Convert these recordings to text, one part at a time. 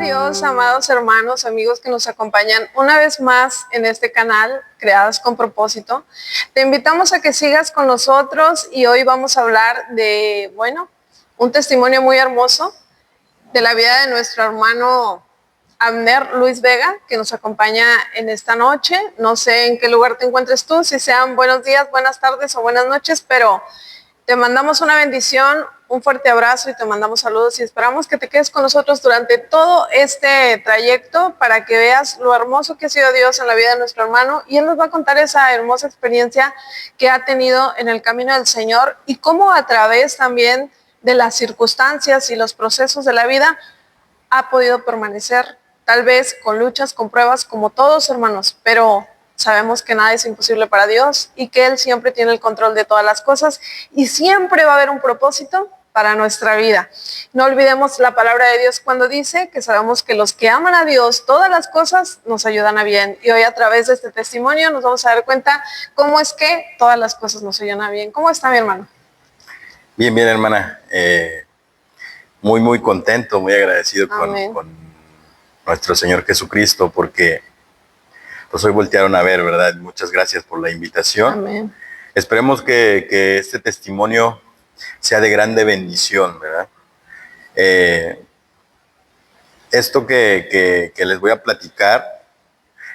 Dios, amados hermanos, amigos que nos acompañan una vez más en este canal, Creadas con Propósito. Te invitamos a que sigas con nosotros y hoy vamos a hablar de, un testimonio muy hermoso de la vida de nuestro hermano Abner Luis Vega, que nos acompaña en esta noche. No sé en qué lugar te encuentres tú, si sean buenos días, buenas tardes o buenas noches, pero te mandamos una bendición, un fuerte abrazo y te mandamos saludos y esperamos que te quedes con nosotros durante todo este trayecto para que veas lo hermoso que ha sido Dios en la vida de nuestro hermano, y él nos va a contar esa hermosa experiencia que ha tenido en el camino del Señor y cómo a través también de las circunstancias y los procesos de la vida ha podido permanecer, tal vez con luchas, con pruebas, como todos, hermanos, pero sabemos que nada es imposible para Dios y que Él siempre tiene el control de todas las cosas y siempre va a haber un propósito para nuestra vida. No olvidemos la palabra de Dios cuando dice que sabemos que los que aman a Dios, todas las cosas nos ayudan a bien. Y hoy a través de este testimonio nos vamos a dar cuenta cómo es que todas las cosas nos ayudan a bien. ¿Cómo está mi hermano? Bien, bien, hermana. Muy contento, muy agradecido con nuestro Señor Jesucristo, porque pues hoy voltearon a ver, ¿verdad? Muchas gracias por la invitación. Amén. Esperemos que este testimonio sea de grande bendición, ¿verdad? Esto que les voy a platicar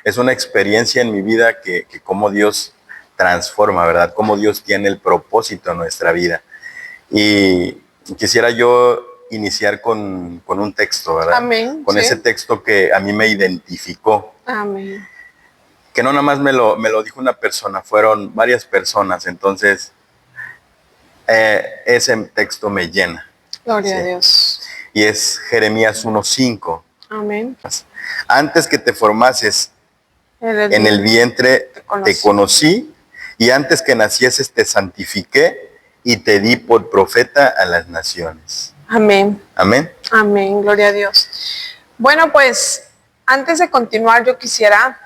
es una experiencia en mi vida que cómo Dios transforma, ¿verdad? Cómo Dios tiene el propósito en nuestra vida. Y quisiera yo iniciar con un texto, ¿verdad? Amén. Con ese texto que a mí me identificó. Amén. Que no nada más me lo dijo una persona, fueron varias personas. Entonces, ese texto me llena. Gloria a Dios. Y es Jeremías 1:5. Amén. Antes que te formases en el vientre te conocí, y antes que nacieses te santifiqué y te di por profeta a las naciones. Amén. Amén. Amén, gloria a Dios. Bueno, pues antes de continuar yo quisiera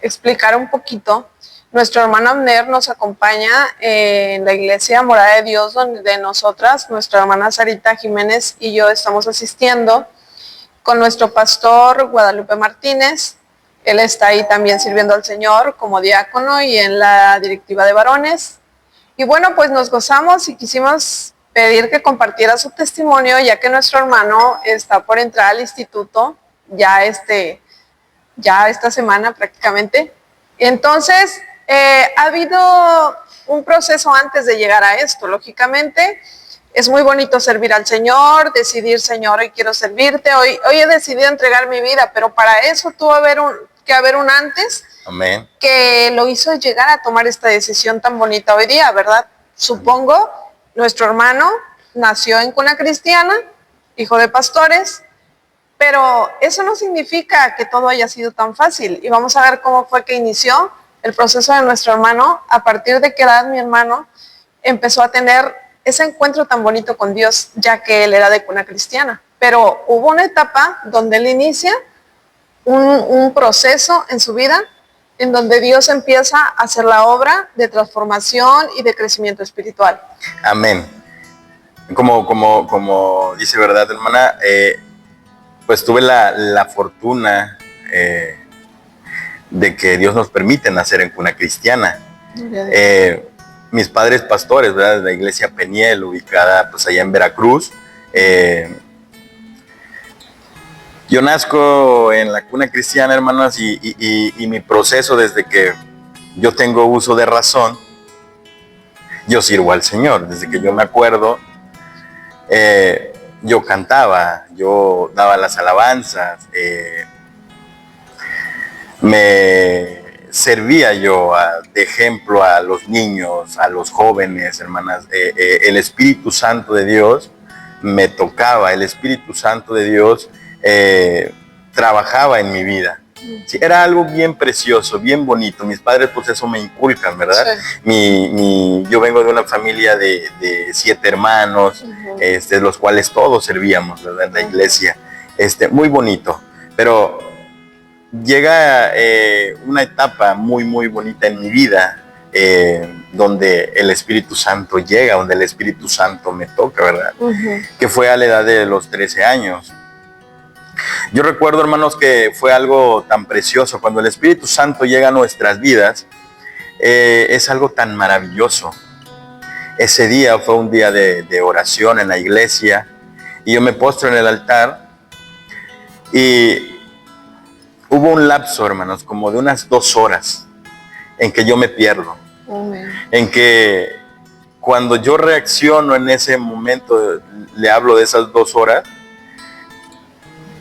explicar un poquito. Nuestro hermano Abner nos acompaña en la iglesia Morada de Dios, donde nosotras, nuestra hermana Sarita Jiménez y yo estamos asistiendo con nuestro pastor Guadalupe Martínez. Él está ahí también sirviendo al Señor como diácono y en la directiva de varones. Y bueno, pues nos gozamos y quisimos pedir que compartiera su testimonio, ya que nuestro hermano está por entrar al instituto ya esta semana prácticamente. Entonces, ha habido un proceso antes de llegar a esto. Lógicamente, es muy bonito servir al Señor, decidir, Señor, hoy quiero servirte, hoy he decidido entregar mi vida, pero para eso tuvo que haber un antes. Amén. Que lo hizo llegar a tomar esta decisión tan bonita hoy día, ¿verdad? Supongo, nuestro hermano nació en cuna cristiana, hijo de pastores, pero eso no significa que todo haya sido tan fácil. Y vamos a ver cómo fue que inició el proceso de nuestro hermano, a partir de qué edad mi hermano empezó a tener ese encuentro tan bonito con Dios, ya que él era de cuna cristiana. Pero hubo una etapa donde él inicia un proceso en su vida en donde Dios empieza a hacer la obra de transformación y de crecimiento espiritual. Amén. Como dice, ¿verdad, hermana? Pues tuve la fortuna de que Dios nos permite nacer en cuna cristiana. Mis padres pastores, ¿verdad? De la iglesia Peniel, ubicada pues allá en Veracruz. Yo nazco en la cuna cristiana, hermanos, y mi proceso desde que yo tengo uso de razón, yo sirvo al Señor. Desde que yo me acuerdo, yo cantaba, yo daba las alabanzas, me servía yo de ejemplo a los niños, a los jóvenes, hermanas. El Espíritu Santo de Dios me tocaba, el Espíritu Santo de Dios trabajaba en mi vida. Sí, era algo bien precioso, bien bonito. Mis padres pues eso me inculcan, ¿verdad? Sí. Yo vengo de una familia de 7 hermanos, los cuales todos servíamos, ¿verdad? En la iglesia. Muy bonito. Pero llega una etapa muy bonita en mi vida, donde el Espíritu Santo llega, donde el Espíritu Santo me toca, ¿verdad? Que fue a la edad de los 13 años. Yo recuerdo, hermanos, que fue algo tan precioso. Cuando el Espíritu Santo llega a nuestras vidas, es algo tan maravilloso. Ese día fue un día de oración en la iglesia y yo me postro en el altar y hubo un lapso, hermanos, como de unas 2 horas en que yo me pierdo. En que cuando yo reacciono en ese momento, le hablo de esas 2 horas,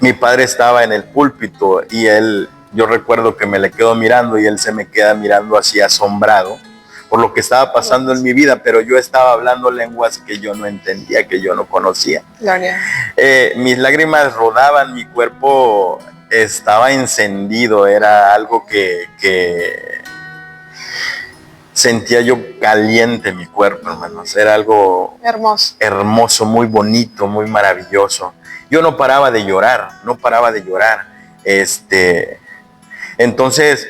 mi padre estaba en el púlpito y yo recuerdo que me le quedo mirando y él se me queda mirando así asombrado por lo que estaba pasando en mi vida, pero yo estaba hablando lenguas que yo no entendía, que yo no conocía. Mis lágrimas rodaban, mi cuerpo estaba encendido, era algo que sentía yo caliente mi cuerpo, hermanos. Era algo hermoso, muy bonito, muy maravilloso. Yo no paraba de llorar. Entonces,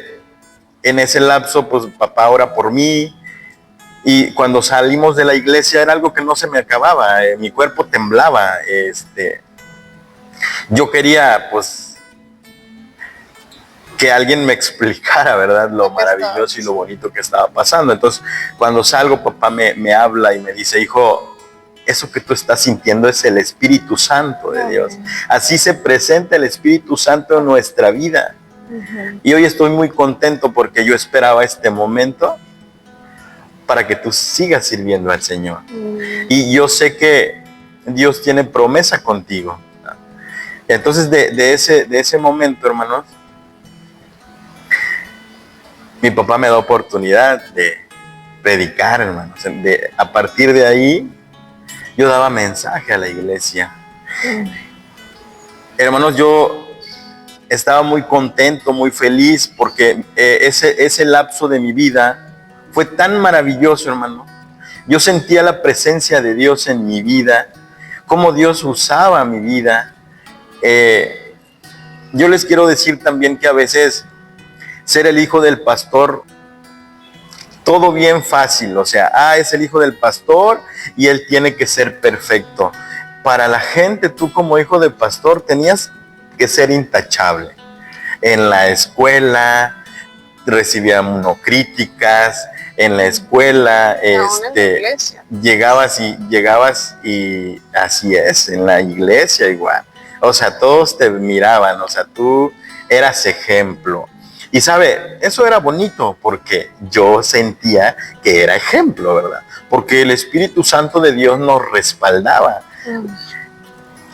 en ese lapso, pues papá ora por mí. Y cuando salimos de la iglesia era algo que no se me acababa. Mi cuerpo temblaba. Yo quería, pues, que alguien me explicara, ¿verdad?, lo maravilloso y lo bonito que estaba pasando. Entonces, cuando salgo, papá me habla y me dice: hijo, eso que tú estás sintiendo es el Espíritu Santo de Dios. Así se presenta el Espíritu Santo en nuestra vida. Y hoy estoy muy contento porque yo esperaba este momento para que tú sigas sirviendo al Señor. Y yo sé que Dios tiene promesa contigo. Entonces, de ese momento, hermanos, mi papá me da oportunidad de predicar, hermanos. A partir de ahí, yo daba mensaje a la iglesia. Hermanos, yo estaba muy contento, muy feliz, porque ese lapso de mi vida fue tan maravilloso, hermano. Yo sentía la presencia de Dios en mi vida, cómo Dios usaba mi vida. Yo les quiero decir también que a veces ser el hijo del pastor, todo bien fácil, o sea, es el hijo del pastor y él tiene que ser perfecto. Para la gente, tú como hijo de pastor tenías que ser intachable. En la escuela recibían uno críticas, en la escuela llegabas y así es, en la iglesia igual. O sea, todos te miraban, o sea, tú eras ejemplo. Y sabe, eso era bonito porque yo sentía que era ejemplo, ¿verdad? Porque el Espíritu Santo de Dios nos respaldaba.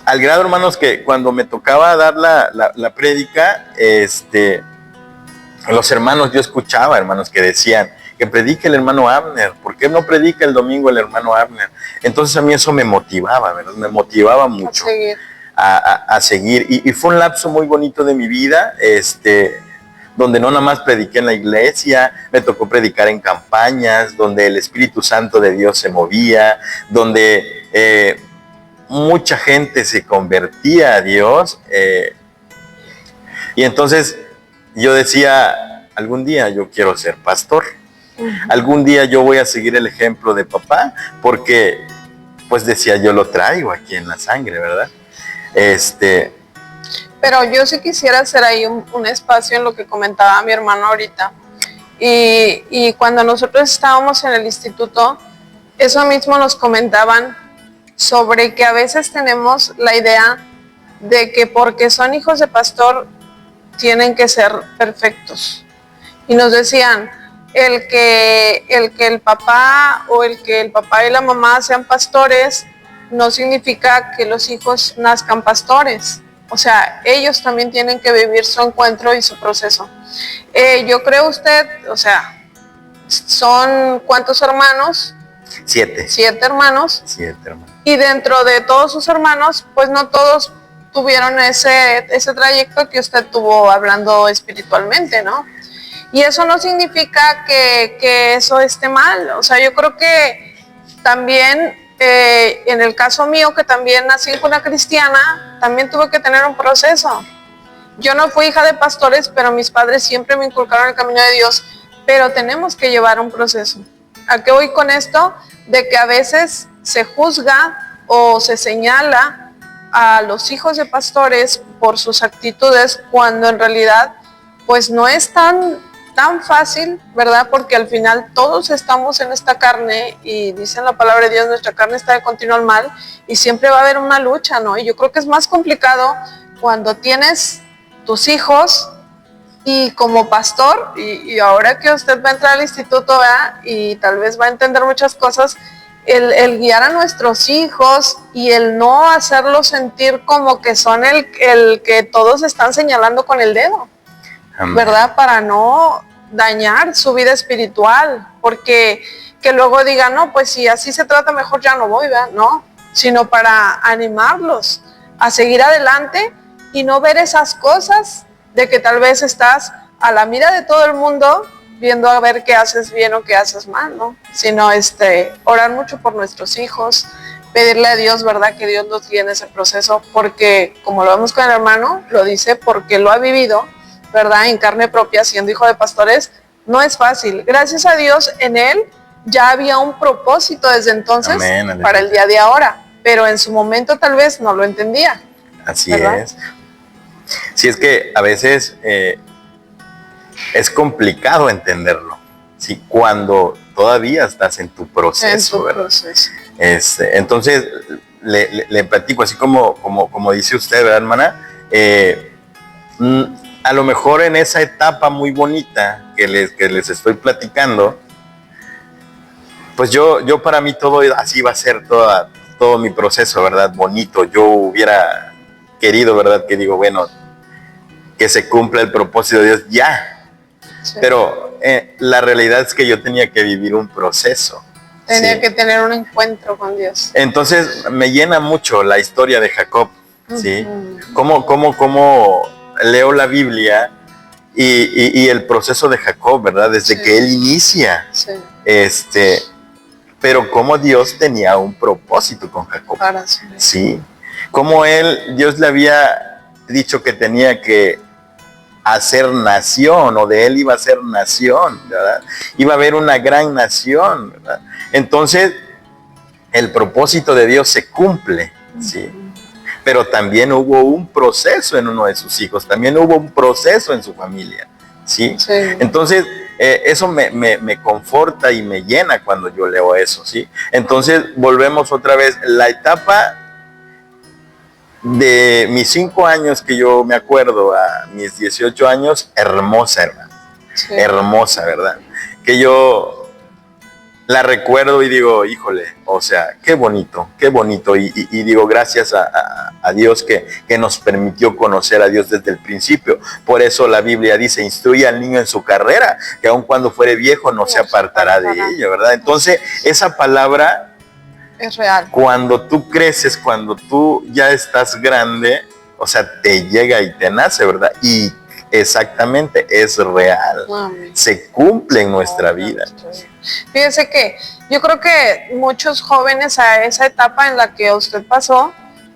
Al grado, hermanos, que cuando me tocaba dar la prédica, los hermanos, yo escuchaba, hermanos, que decían que predique el hermano Abner. ¿Por qué no predica el domingo el hermano Abner? Entonces a mí eso me motivaba, ¿verdad? Me motivaba mucho a seguir. Y fue un lapso muy bonito de mi vida, donde no nada más prediqué en la iglesia, me tocó predicar en campañas, donde el Espíritu Santo de Dios se movía, donde mucha gente se convertía a Dios. Y entonces yo decía, algún día yo quiero ser pastor. Algún día yo voy a seguir el ejemplo de papá, porque pues decía, yo lo traigo aquí en la sangre, ¿verdad? Pero yo sí quisiera hacer ahí un espacio en lo que comentaba mi hermano ahorita. Y cuando nosotros estábamos en el instituto, eso mismo nos comentaban sobre que a veces tenemos la idea de que porque son hijos de pastor tienen que ser perfectos. Y nos decían, el que el papá y la mamá sean pastores no significa que los hijos nazcan pastores. O sea, ellos también tienen que vivir su encuentro y su proceso. Yo creo usted, o sea, ¿son cuántos hermanos? 7. 7 hermanos. 7 hermanos. Y dentro de todos sus hermanos, pues no todos tuvieron ese trayecto que usted tuvo hablando espiritualmente, ¿no? Y eso no significa que eso esté mal. O sea, yo creo que también en el caso mío, que también nací en una cristiana, también tuve que tener un proceso. Yo no fui hija de pastores, pero mis padres siempre me inculcaron el camino de Dios, pero tenemos que llevar un proceso. ¿A qué voy con esto? De que a veces se juzga o se señala a los hijos de pastores por sus actitudes, cuando en realidad pues no es tan fácil, ¿verdad? Porque al final todos estamos en esta carne y dicen la palabra de Dios, nuestra carne está de continuo al mal y siempre va a haber una lucha, ¿no? Y yo creo que es más complicado cuando tienes tus hijos y como pastor, y ahora que usted va a entrar al instituto, ¿verdad? Y tal vez va a entender muchas cosas, el guiar a nuestros hijos y el no hacerlos sentir como que son el que todos están señalando con el dedo, ¿verdad? Para no dañar su vida espiritual, porque que luego digan, no, pues si así se trata, mejor ya no voy, ¿verdad? No, sino para animarlos a seguir adelante y no ver esas cosas de que tal vez estás a la mira de todo el mundo viendo a ver qué haces bien o qué haces mal, ¿no? Sino orar mucho por nuestros hijos, pedirle a Dios, ¿verdad? Que Dios nos guíe en ese proceso, porque como lo vemos con el hermano, lo dice porque lo ha vivido, ¿verdad? En carne propia, siendo hijo de pastores, no es fácil. Gracias a Dios, en él ya había un propósito desde entonces. Amén, para el día de ahora, pero en su momento tal vez no lo entendía. Así, ¿verdad? Es. Sí, es que a veces es complicado entenderlo, ¿sí? Cuando todavía estás en tu proceso, en tu ¿verdad? Proceso. Entonces, le platico, así como dice usted, ¿verdad, hermana? A lo mejor en esa etapa muy bonita que les estoy platicando, pues yo para mí todo así va a ser todo mi proceso, ¿verdad? Bonito. Yo hubiera querido, ¿verdad? Que digo, bueno, que se cumpla el propósito de Dios ya. Sí. Pero la realidad es que yo tenía que vivir un proceso. Tenía ¿sí? que tener un encuentro con Dios. Entonces me llena mucho la historia de Jacob, ¿sí? Cómo leo la Biblia y el proceso de Jacob, ¿verdad? Desde sí. que él inicia. Sí. Pero cómo Dios tenía un propósito con Jacob. Para sí. Sí. Cómo Dios le había dicho que tenía que hacer nación, o de él iba a ser nación, ¿verdad? Iba a haber una gran nación, ¿verdad? Entonces, el propósito de Dios se cumple, ¿sí? Pero también hubo un proceso en uno de sus hijos, también hubo un proceso en su familia, ¿sí? Sí. Entonces, eso me conforta y me llena cuando yo leo eso, ¿sí? Entonces, volvemos otra vez, la etapa de mis 5 años que yo me acuerdo a mis 18 años, hermosa, hermano. Sí. Hermosa, ¿verdad? Que yo la recuerdo y digo, híjole, o sea, qué bonito. Y digo, gracias a Dios que nos permitió conocer a Dios desde el principio. Por eso la Biblia dice, instruye al niño en su carrera, que aun cuando fuere viejo no se apartará de ella, ¿verdad? Entonces, esa palabra es real. Cuando tú creces, cuando tú ya estás grande, o sea, te llega y te nace, ¿verdad? Y exactamente, es real. Mami. Se cumple en nuestra vida. Fíjese que yo creo que muchos jóvenes a esa etapa en la que usted pasó,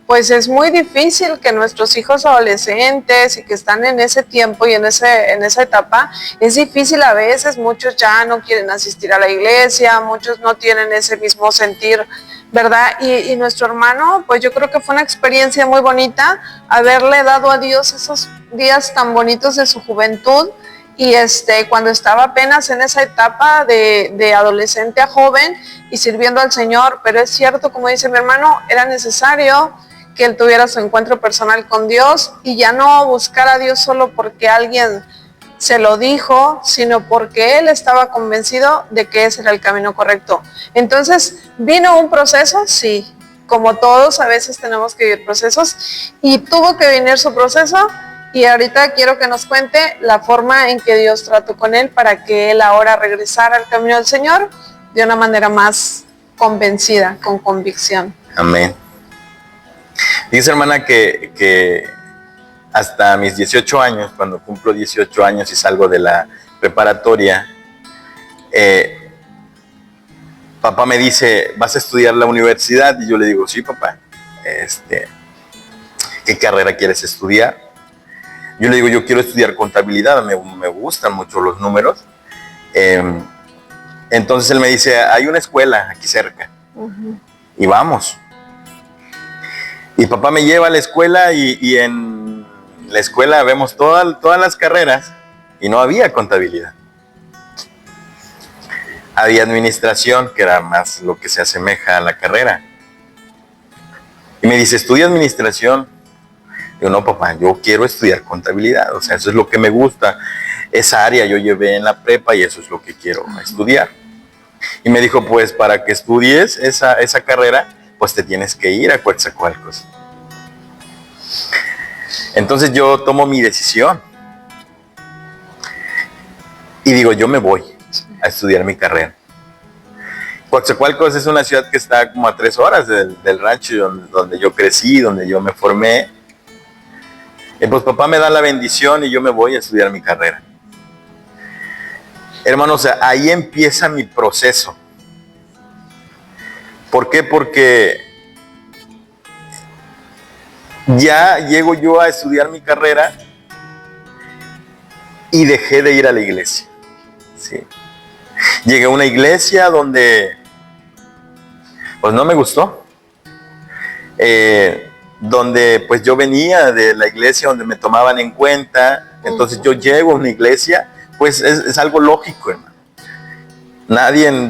pues es muy difícil que nuestros hijos adolescentes y que están en ese tiempo y en esa etapa, es difícil a veces, muchos ya no quieren asistir a la iglesia, muchos no tienen ese mismo sentir, ¿verdad? Y nuestro hermano, pues yo creo que fue una experiencia muy bonita haberle dado a Dios esos días tan bonitos de su juventud y cuando estaba apenas en esa etapa de adolescente a joven y sirviendo al Señor, pero es cierto, como dice mi hermano, era necesario que él tuviera su encuentro personal con Dios y ya no buscar a Dios solo porque alguien se lo dijo, sino porque él estaba convencido de que ese era el camino correcto. Entonces, ¿vino un proceso? Sí, como todos a veces tenemos que vivir procesos y tuvo que venir su proceso y ahorita quiero que nos cuente la forma en que Dios trató con él para que él ahora regresara al camino del Señor de una manera más convencida, con convicción. Amén. Dice, hermana, que hasta mis 18 años, cuando cumplo 18 años y salgo de la preparatoria, papá me dice, ¿vas a estudiar la universidad? Y yo le digo, sí, papá. ¿Qué carrera quieres estudiar? Yo le digo, yo quiero estudiar contabilidad, me gustan mucho los números. Entonces él me dice, hay una escuela aquí cerca. Uh-huh. Y vamos. Y papá me lleva a la escuela y en la escuela vemos todas las carreras y no había contabilidad. Había administración, que era más lo que se asemeja a la carrera. Y me dice, ¿estudia administración? Digo, no, papá, yo quiero estudiar contabilidad. O sea, eso es lo que me gusta. Esa área yo llevé en la prepa y eso es lo que quiero estudiar. Y me dijo, pues para que estudies esa carrera, pues te tienes que ir a Coatzacoalcos. Entonces yo tomo mi decisión. Y digo, yo me voy a estudiar mi carrera. Coatzacoalcos es una ciudad que está como a 3 horas del rancho donde yo crecí, donde yo me formé. Y pues papá me da la bendición y yo me voy a estudiar mi carrera. Hermanos, ahí empieza mi proceso. ¿Por qué? Porque ya llego yo a estudiar mi carrera y dejé de ir a la iglesia. Sí. Llegué a una iglesia donde pues no me gustó. Donde pues yo venía de la iglesia donde me tomaban en cuenta. Entonces yo llego a una iglesia, pues es algo lógico, hermano.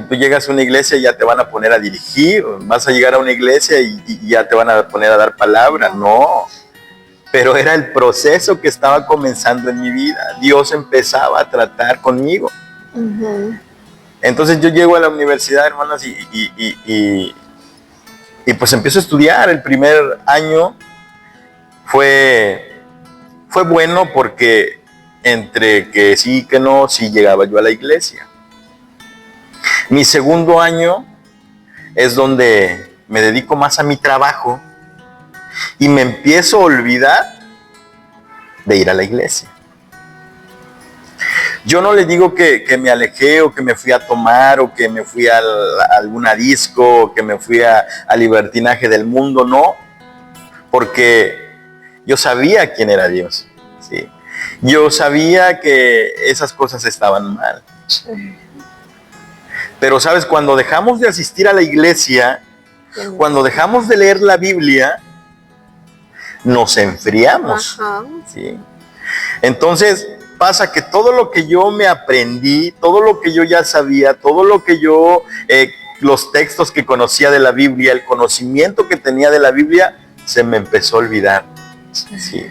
Tú llegas a una iglesia y ya te van a poner a dirigir, vas a llegar a una iglesia y ya te van a poner a dar palabra, no. Pero era el proceso que estaba comenzando en mi vida. Dios empezaba a tratar conmigo. Entonces yo llego a la universidad, hermanas, y pues empiezo a estudiar. El primer año fue bueno porque entre que sí y que no, sí llegaba yo a la iglesia. Mi segundo año es donde me dedico más a mi trabajo y me empiezo a olvidar de ir a la iglesia. Yo no les digo que me alejé o que me fui a tomar o que me fui a alguna disco o que me fui al libertinaje del mundo, no, porque yo sabía quién era Dios, ¿sí? Yo sabía que esas cosas estaban mal. Sí. Pero sabes, cuando dejamos de asistir a la iglesia, cuando dejamos de leer la Biblia, nos enfriamos. ¿Sí? Entonces pasa que todo lo que yo me aprendí, todo lo que yo ya sabía, todo lo que yo, los textos que conocía de la Biblia, el conocimiento que tenía de la Biblia, se me empezó a olvidar. Sí.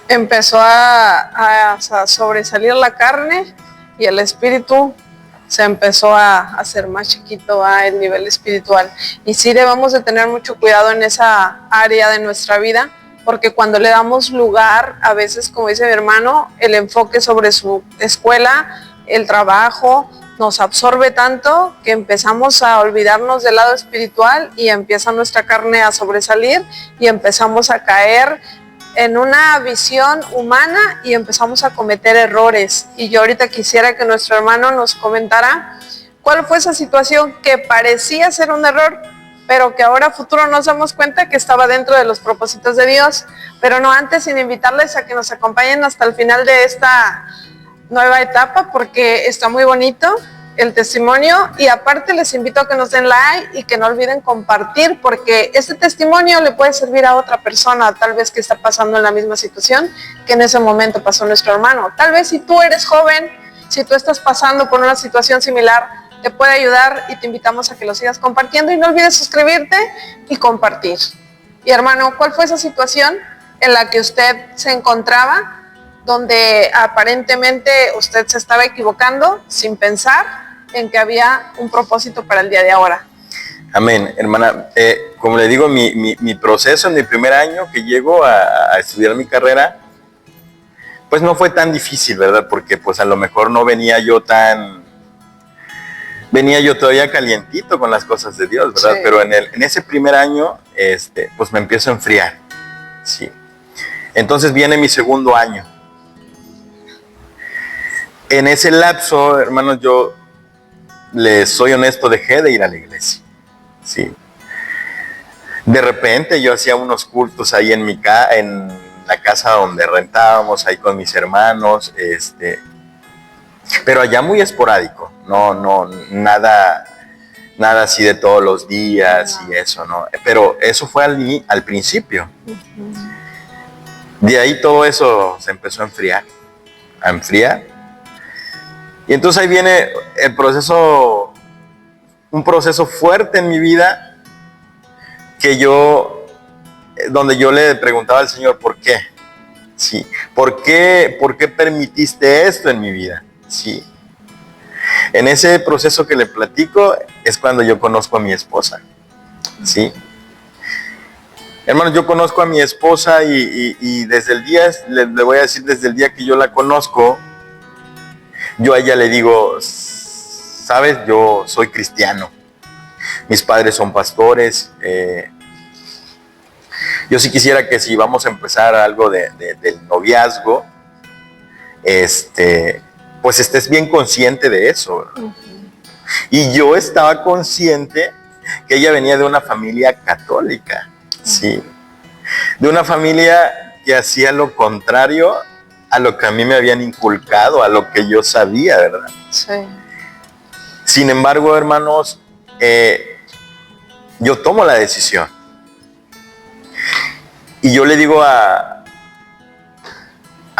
Empezó a sobresalir la carne y el espíritu se empezó a hacer más chiquito el nivel espiritual. Y sí debemos de tener mucho cuidado en esa área de nuestra vida, porque cuando le damos lugar, a veces, como dice mi hermano, el enfoque sobre su escuela, el trabajo, nos absorbe tanto que empezamos a olvidarnos del lado espiritual y empieza nuestra carne a sobresalir y empezamos a caer en una visión humana y empezamos a cometer errores. Y yo ahorita quisiera que nuestro hermano nos comentara cuál fue esa situación que parecía ser un error, pero que ahora a futuro nos damos cuenta que estaba dentro de los propósitos de Dios. Pero no antes, sin invitarles a que nos acompañen hasta el final de esta nueva etapa, porque está muy bonito el testimonio, y aparte les invito a que nos den like y que no olviden compartir, porque este testimonio le puede servir a otra persona, tal vez que está pasando en la misma situación que en ese momento pasó nuestro hermano. Tal vez si tú eres joven, si tú estás pasando por una situación similar, te puede ayudar y te invitamos a que lo sigas compartiendo y no olvides suscribirte y compartir. Y hermano, ¿cuál fue esa situación en la que usted se encontraba, donde aparentemente usted se estaba equivocando sin pensar en que había un propósito para el día de ahora? Amén, hermana. Como le digo, mi proceso en mi primer año que llego a estudiar mi carrera, pues no fue tan difícil, ¿verdad? Porque pues a lo mejor no venía yo todavía calientito con las cosas de Dios, ¿verdad? Sí. Pero en ese primer año, pues me empiezo a enfriar, sí. Entonces viene mi segundo año. En ese lapso, hermanos, yo les soy honesto, dejé de ir a la iglesia, sí. De repente yo hacía unos cultos ahí en la casa donde rentábamos, ahí con mis hermanos, pero allá muy esporádico, no, nada así de todos los días y eso, ¿no? Pero eso fue al principio. De ahí todo eso se empezó a enfriar, a enfriar. Y entonces ahí viene el proceso, un proceso fuerte en mi vida, donde yo le preguntaba al Señor, ¿por qué? Sí, ¿por qué permitiste esto en mi vida? Sí. En ese proceso que le platico es cuando yo conozco a mi esposa. Sí. Hermanos, yo conozco a mi esposa y desde el día, le voy a decir, desde el día que yo la conozco, yo a ella le digo, sabes, yo soy cristiano. Mis padres son pastores. Yo sí quisiera que si vamos a empezar algo del noviazgo, pues estés bien consciente de eso. Uh-huh. Y yo estaba consciente que ella venía de una familia católica, sí, de una familia que hacía lo contrario a lo que a mí me habían inculcado, a lo que yo sabía, ¿verdad? Sí. Sin embargo, hermanos, yo tomo la decisión y yo le digo a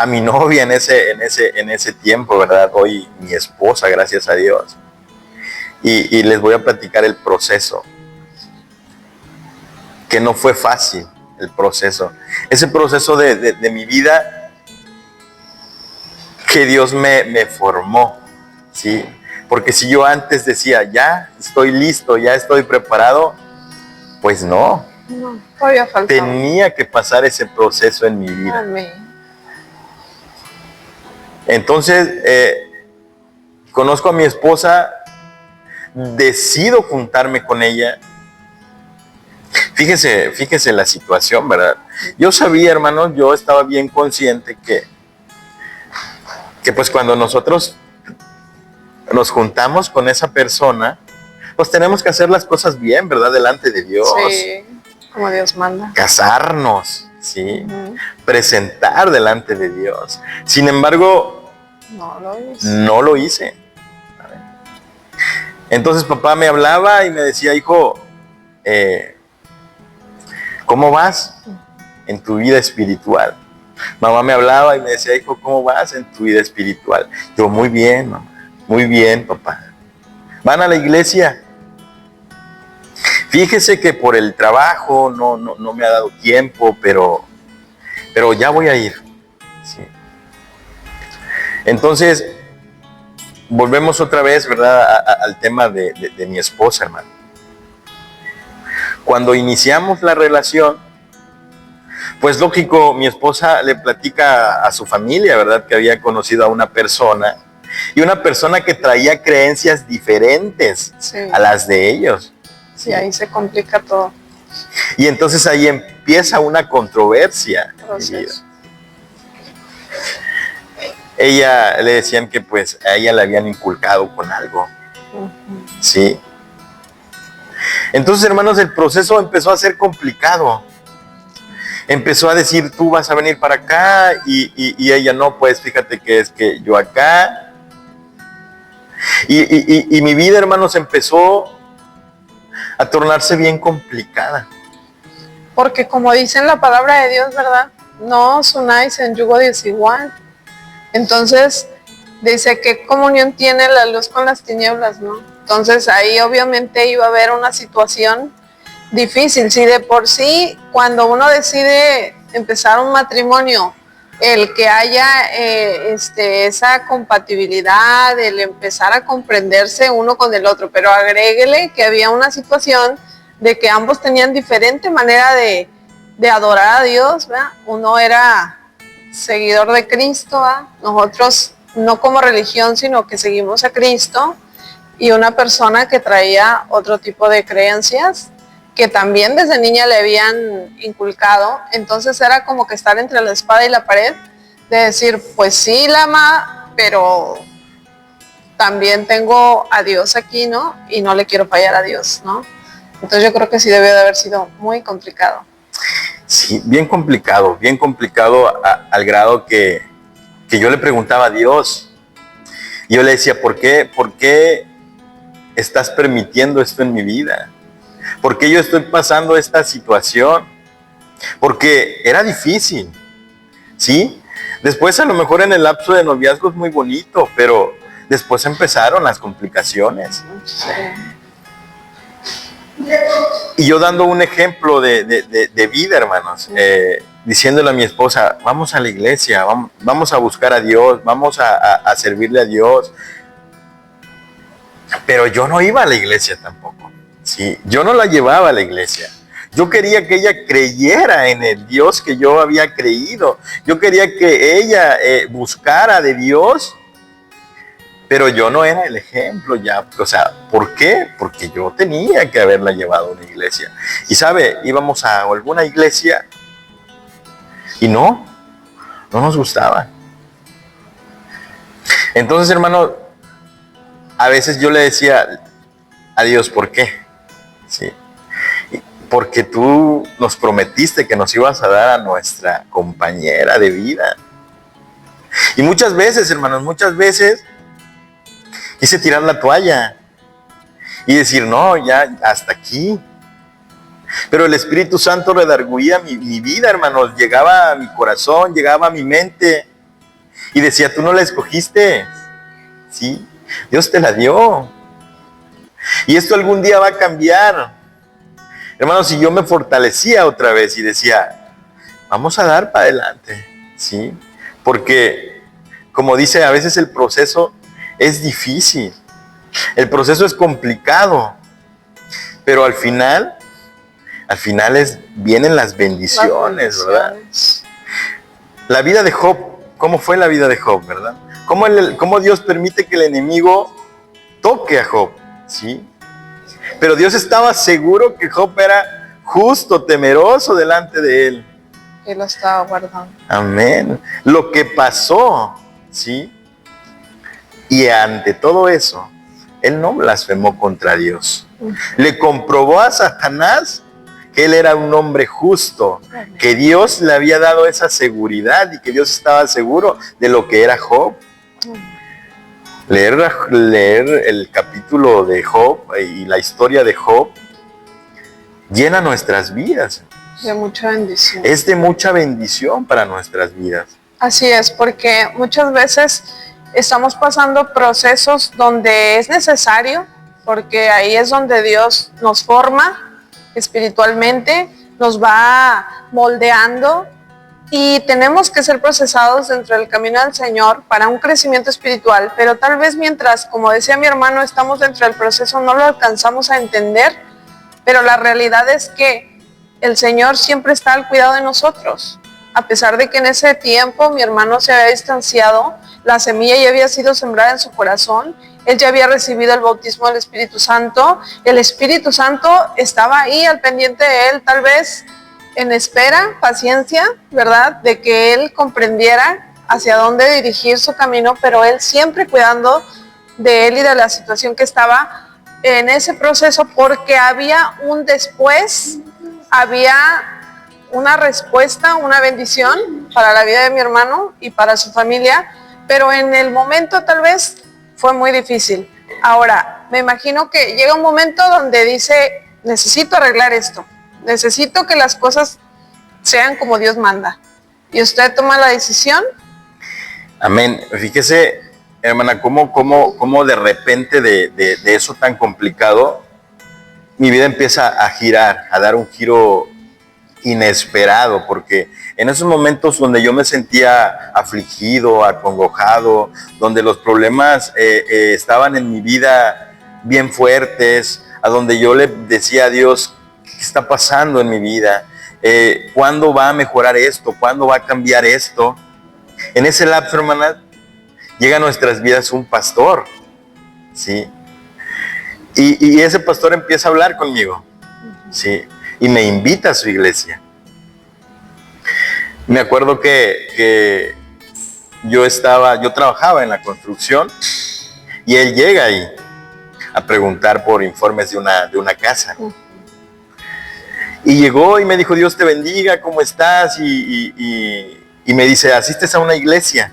mi novia en ese tiempo, ¿verdad? Hoy mi esposa, gracias a Dios. Y les voy a platicar el proceso, que no fue fácil el proceso. Ese proceso de mi vida que Dios me formó, ¿sí? Porque si yo antes decía, ya estoy listo, ya estoy preparado, pues no. No, todavía faltaba. Tenía que pasar ese proceso en mi vida. Amén. Entonces, conozco a mi esposa, decido juntarme con ella. Fíjese la situación, ¿verdad? Yo sabía, hermanos, yo estaba bien consciente que pues cuando nosotros nos juntamos con esa persona, pues tenemos que hacer las cosas bien, ¿verdad? Delante de Dios. Sí, como Dios manda. Casarnos, ¿sí? Uh-huh. Presentar delante de Dios. Sin embargo, no lo hice. Entonces papá me hablaba y me decía, hijo, ¿cómo vas en tu vida espiritual? Mamá me hablaba y me decía, hijo, ¿cómo vas en tu vida espiritual? Yo, muy bien, mamá, muy bien, papá. ¿Van a la iglesia? Fíjese que por el trabajo no me ha dado tiempo, pero ya voy a ir. Sí. Entonces, volvemos otra vez, ¿verdad? Al tema de mi esposa, hermano. Cuando iniciamos la relación, pues lógico, mi esposa le platica a su familia, ¿verdad? Que había conocido a una persona, y una persona que traía creencias diferentes a las de ellos. Sí, ahí se complica todo. Y entonces ahí empieza una controversia. Ella, le decían que pues a ella le habían inculcado con algo. Uh-huh. Sí. Entonces, hermanos, el proceso empezó a ser complicado. Empezó a decir, tú vas a venir para acá, y ella, no, pues fíjate que es que yo acá. Y mi vida, hermanos, empezó a tornarse bien complicada. Porque como dice en la palabra de Dios, ¿verdad? No os unáis en yugo desigual. Entonces, dice, ¿qué comunión tiene la luz con las tinieblas, no? Entonces, ahí obviamente iba a haber una situación difícil. Si de por sí, cuando uno decide empezar un matrimonio, el que haya esa compatibilidad, el empezar a comprenderse uno con el otro, pero agréguele que había una situación de que ambos tenían diferente manera de adorar a Dios, ¿verdad? Uno era seguidor de Cristo, ¿verdad? Nosotros no como religión, sino que seguimos a Cristo, y una persona que traía otro tipo de creencias que también desde niña le habían inculcado. Entonces era como que estar entre la espada y la pared, de decir, pues sí, la ama, pero también tengo a Dios aquí, ¿no? Y no le quiero fallar a Dios, ¿no? Entonces yo creo que sí debió de haber sido muy complicado. Sí, bien complicado al grado que yo le preguntaba a Dios. Y yo le decía, ¿por qué estás permitiendo esto en mi vida? ¿Por qué yo estoy pasando esta situación? Porque era difícil. ¿sí? Después a lo mejor en el lapso de noviazgo es muy bonito, pero después empezaron las complicaciones. Sí. Y yo dando un ejemplo de vida, hermanos, diciéndole a mi esposa, vamos a la iglesia, vamos a buscar a Dios, vamos a servirle a Dios. Pero yo no iba a la iglesia tampoco, ¿sí? Yo no la llevaba a la iglesia. Yo quería que ella creyera en el Dios que yo había creído. Yo quería que ella buscara de Dios, pero yo no era el ejemplo ya. O sea, ¿por qué? Porque yo tenía que haberla llevado a una iglesia. Y sabe, íbamos a alguna iglesia y no nos gustaba. Entonces, hermano, a veces yo le decía a Dios, ¿por qué? Sí. Porque tú nos prometiste que nos ibas a dar a nuestra compañera de vida. Y muchas veces, hermanos, muchas veces quise tirar la toalla y decir, no, ya hasta aquí. Pero el Espíritu Santo redarguía mi vida, hermanos. Llegaba a mi corazón, llegaba a mi mente y decía, tú no la escogiste. Sí, Dios te la dio. Y esto algún día va a cambiar. Hermanos, si yo me fortalecía otra vez y decía, vamos a dar para adelante, ¿sí? Porque, como dice, a veces el proceso es difícil, el proceso es complicado, pero al final vienen las bendiciones, ¿verdad? La vida de Job, ¿cómo fue la vida de Job, verdad? ¿Cómo Dios permite que el enemigo toque a Job, ¿sí? Pero Dios estaba seguro que Job era justo, temeroso delante de él. Y lo estaba guardando. Amén. Lo que pasó, ¿sí? Y ante todo eso, él no blasfemó contra Dios. Le comprobó a Satanás que él era un hombre justo, que Dios le había dado esa seguridad y que Dios estaba seguro de lo que era Job. Leer el capítulo de Job y la historia de Job llena nuestras vidas. De mucha bendición. Es de mucha bendición para nuestras vidas. Así es, porque muchas veces estamos pasando procesos donde es necesario, porque ahí es donde Dios nos forma espiritualmente, nos va moldeando. Y tenemos que ser procesados dentro del camino del Señor para un crecimiento espiritual, pero tal vez mientras, como decía mi hermano, estamos dentro del proceso, no lo alcanzamos a entender, pero la realidad es que el Señor siempre está al cuidado de nosotros. A pesar de que en ese tiempo mi hermano se había distanciado, la semilla ya había sido sembrada en su corazón, él ya había recibido el bautismo del Espíritu Santo, el Espíritu Santo estaba ahí al pendiente de él, tal vez en espera, paciencia, ¿verdad? De que él comprendiera hacia dónde dirigir su camino, pero él siempre cuidando de él y de la situación que estaba en ese proceso, porque había un después, había una respuesta, una bendición para la vida de mi hermano y para su familia, pero en el momento tal vez fue muy difícil. Ahora, me imagino que llega un momento donde dice, necesito arreglar esto. Necesito que las cosas sean como Dios manda. Y usted toma la decisión. Amén. Fíjese, hermana, cómo de repente de eso tan complicado, mi vida empieza a girar, a dar un giro inesperado, porque en esos momentos donde yo me sentía afligido, acongojado, donde los problemas estaban en mi vida bien fuertes, a donde yo le decía a Dios, ¿qué está pasando en mi vida? ¿Cuándo va a mejorar esto? ¿Cuándo va a cambiar esto? En ese lapso, hermana, llega a nuestras vidas un pastor, ¿sí? Y ese pastor empieza a hablar conmigo, ¿sí? Y me invita a su iglesia. Me acuerdo que yo trabajaba en la construcción y él llega ahí a preguntar por informes de una casa. Y llegó y me dijo, Dios te bendiga, ¿cómo estás? Y me dice, ¿asistes a una iglesia?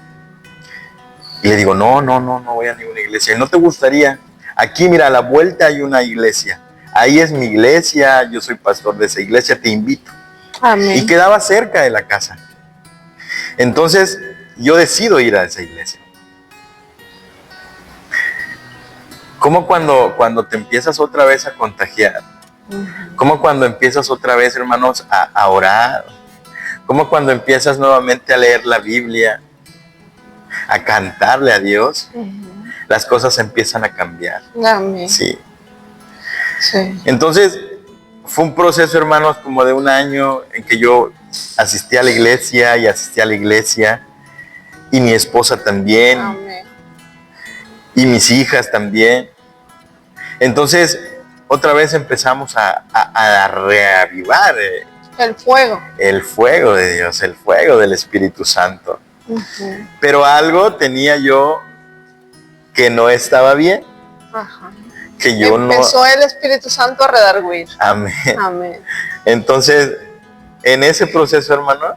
Y le digo, no voy a ninguna iglesia. ¿No te gustaría? Aquí, mira, a la vuelta hay una iglesia. Ahí es mi iglesia, yo soy pastor de esa iglesia, te invito. Amén. Y quedaba cerca de la casa. Entonces, yo decido ir a esa iglesia. Como cuando te empiezas otra vez a contagiar. Como cuando empiezas otra vez, hermanos, a orar. Como cuando empiezas nuevamente a leer la Biblia, a cantarle a Dios, las cosas empiezan a cambiar. Amén. Sí. Sí. Entonces, fue un proceso, hermanos, como de un año en que yo asistí a la iglesia y mi esposa también. Amén. Y mis hijas también. Entonces, otra vez empezamos a reavivar el fuego de Dios, el fuego del Espíritu Santo. Pero algo tenía yo que no estaba bien. Ajá. Que yo Empezó el Espíritu Santo a redarguir. Amén. Amén. Entonces, en ese proceso, hermano,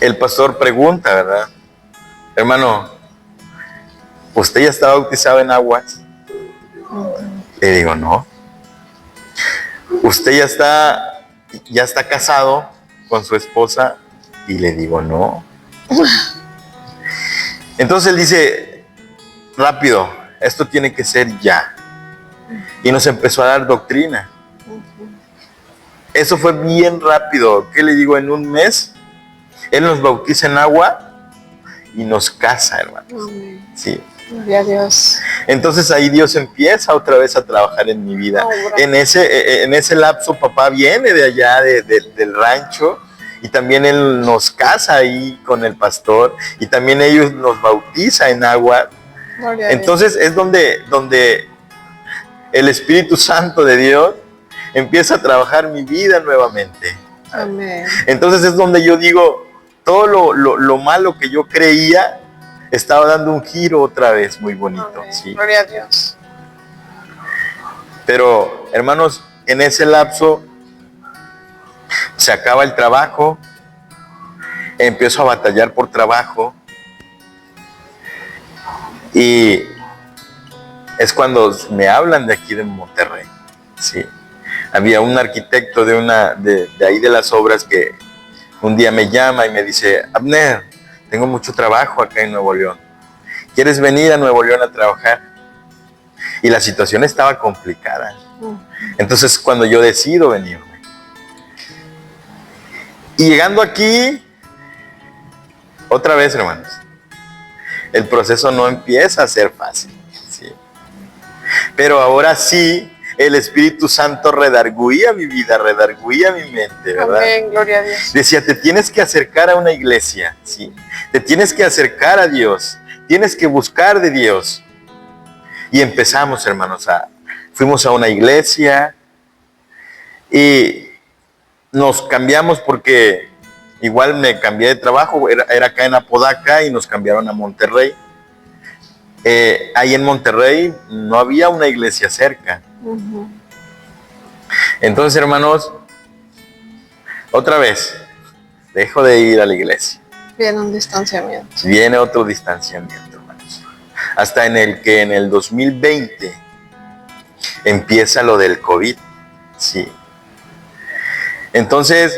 el pastor pregunta, ¿verdad? Hermano, ¿usted ya está bautizado en aguas? Le digo, no. ¿Usted ya está casado con su esposa? Y le digo, no. Entonces él dice, rápido, esto tiene que ser ya. Y nos empezó a dar doctrina. Eso fue bien rápido. ¿Qué le digo? En un mes, él nos bautiza en agua y nos casa, hermanos. Sí. Gloria a Dios. Entonces ahí Dios empieza otra vez a trabajar en mi vida. En ese lapso papá viene de allá del rancho y también él nos casa ahí con el pastor y también ellos nos bautiza en agua. Entonces es donde el Espíritu Santo de Dios empieza a trabajar mi vida nuevamente. Amén. Entonces es donde yo digo, todo lo malo que yo creía estaba dando un giro otra vez muy bonito. Sí. Gloria a Dios. Pero, hermanos, en ese lapso se acaba el trabajo, empiezo a batallar por trabajo y es cuando me hablan de aquí de Monterrey. Sí. Había un arquitecto de ahí de las obras que un día me llama y me dice, Abner, tengo mucho trabajo acá en Nuevo León. ¿Quieres venir a Nuevo León a trabajar? Y la situación estaba complicada. Entonces cuando yo decido venirme. Y llegando aquí, otra vez, hermanos, el proceso no empieza a ser fácil. ¿Sí? Pero ahora sí, el Espíritu Santo redarguía mi vida, redarguía mi mente, ¿verdad? Amén, gloria a Dios. Decía, te tienes que acercar a una iglesia, ¿sí? Te tienes que acercar a Dios, tienes que buscar de Dios. Y empezamos, hermanos, fuimos a una iglesia y nos cambiamos porque igual me cambié de trabajo, era acá en Apodaca y nos cambiaron a Monterrey. Ahí en Monterrey no había una iglesia cerca. Entonces, hermanos, otra vez, dejo de ir a la iglesia. Viene un distanciamiento. Viene otro distanciamiento, hermanos. Hasta en el 2020 empieza lo del COVID. Sí. Entonces,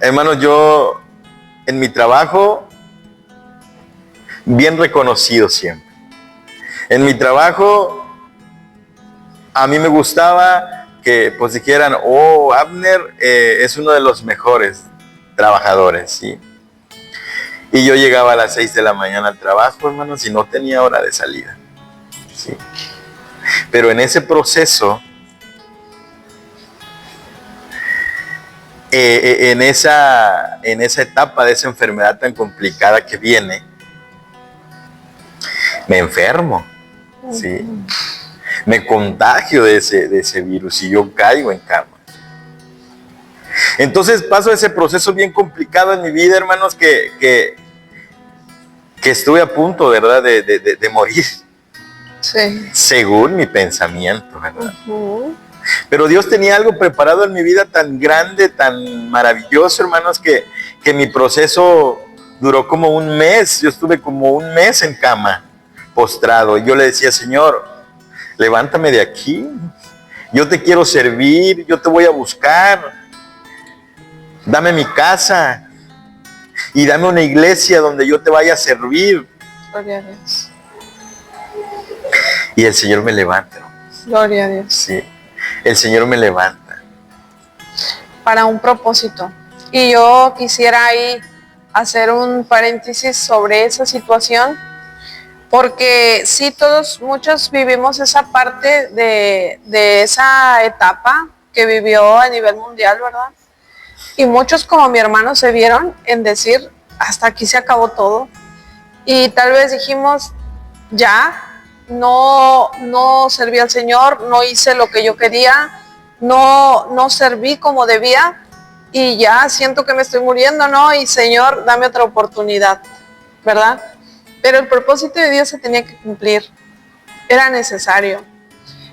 hermanos, yo en mi trabajo, bien reconocido siempre. En mi trabajo, a mí me gustaba que pues dijeran, oh, Abner es uno de los mejores trabajadores, ¿sí? Y yo llegaba a las 6 de la mañana al trabajo, hermanos, y no tenía hora de salida, ¿sí? Pero en ese proceso, en esa etapa de esa enfermedad tan complicada que viene, me enfermo, ¿sí? Me contagio de ese virus y yo caigo en cama. Entonces paso ese proceso bien complicado en mi vida, hermanos, que estuve a punto, ¿verdad?, de morir. Sí. Según mi pensamiento, ¿verdad? Pero Dios tenía algo preparado en mi vida tan grande, tan maravilloso, hermanos, que mi proceso duró como un mes. Yo estuve como un mes en cama, postrado. Y yo le decía, Señor, levántame de aquí. Yo te quiero servir, yo te voy a buscar. dame mi casa y dame una iglesia donde yo te vaya a servir. Gloria a Dios. Y el Señor me levanta. Gloria a Dios. Sí, el Señor me levanta. Para un propósito. Y yo quisiera ahí hacer un paréntesis sobre esa situación, porque sí, muchos vivimos esa parte de esa etapa que vivió a nivel mundial, ¿verdad? Y muchos como mi hermano se vieron en decir, hasta aquí se acabó todo. Y tal vez dijimos, ya, no serví al Señor, no hice lo que yo quería, no serví como debía, y ya siento que me estoy muriendo, ¿no? Y Señor, dame otra oportunidad, ¿verdad? Pero el propósito de Dios se tenía que cumplir, era necesario.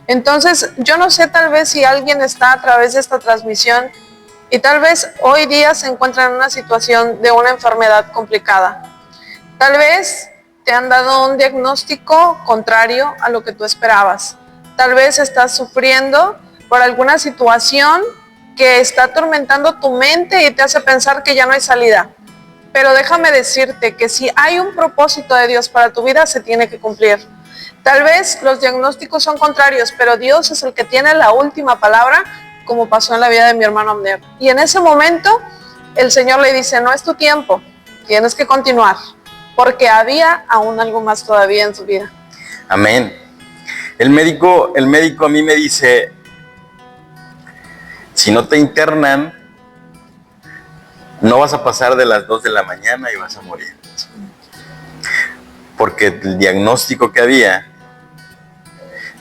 Entonces, yo no sé tal vez si alguien está a través de esta transmisión y tal vez hoy día se encuentra en una situación de una enfermedad complicada. Tal vez te han dado un diagnóstico contrario a lo que tú esperabas. Tal vez estás sufriendo por alguna situación que está atormentando tu mente y te hace pensar que ya no hay salida. Pero déjame decirte que si hay un propósito de Dios para tu vida, se tiene que cumplir. Tal vez los diagnósticos son contrarios, pero Dios es el que tiene la última palabra, como pasó en la vida de mi hermano Abner. Y en ese momento, el Señor le dice, no es tu tiempo, tienes que continuar, porque había aún algo más todavía en su vida. Amén. El médico a mí me dice, si no te internan, no vas a pasar de las 2 de la mañana y vas a morir. Porque el diagnóstico que había,